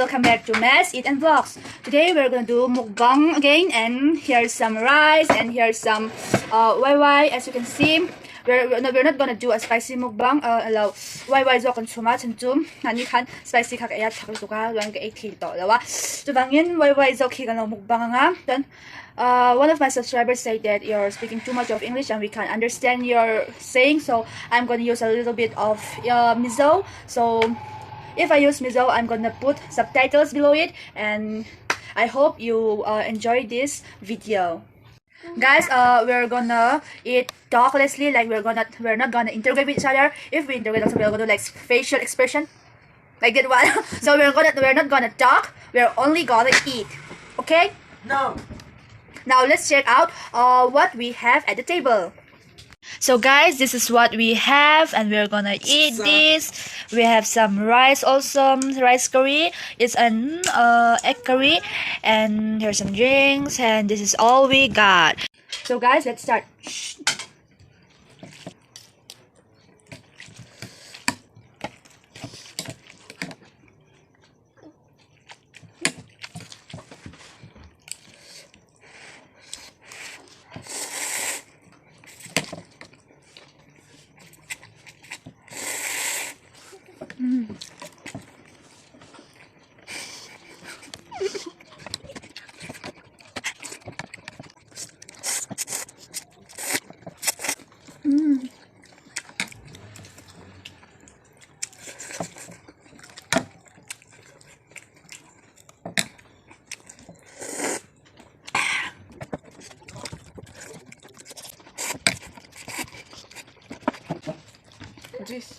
welcome back to Mess, Eat and Vlogs. Today we're gonna do mukbang again, and here's some rice and here's some waiwaii. As you can see, we're not gonna do a spicy mukbang. Allow waiwaii zo kan chuma chum nani kan spicy ka ya thak tu ka wan ka ek thi to lawa. Tu bangin waiwaii zo ki kan mukbang nga. Then one of my subscribers said that you're speaking too much of English and we can't understand your saying, so I'm gonna use a little bit of MIZO. So if I use MIZO, I'm gonna put subtitles below it, and I hope you enjoy this video. Guys, we're gonna eat talklessly, like we're not gonna interrogate with each other. If we interrogate, also we're gonna do like facial expression, like that one. So we're not gonna talk. We're only gonna eat. Okay? No. Now let's check out what we have at the table. So guys, this is what we have, and we're gonna eat this. We have some rice, also rice curry. It's an egg curry, and here's some drinks, and this is all we got. So guys, let's start. This.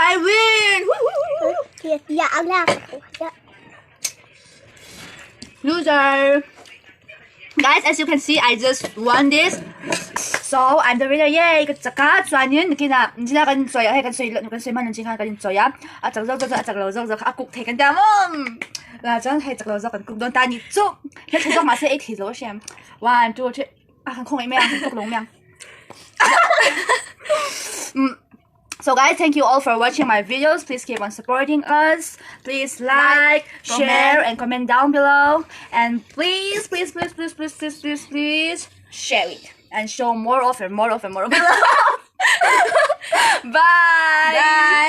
I win! Woo! Loser! Guys, as you can see, I just won this. So I'm the winner, yay! Kaka, Suanin, Kina, Nina can soy, I can say, you can say, man, and Chica can soya. At a lot of a cook taken down. John hates a close up and cook don't tiny. So, let's go, my say 8 his ocean. 1, 2, 3. I can call him long. So guys, thank you all for watching my videos. Please keep on supporting us. Please like, share, and comment down below. And please share it and show more of. Bye. Bye.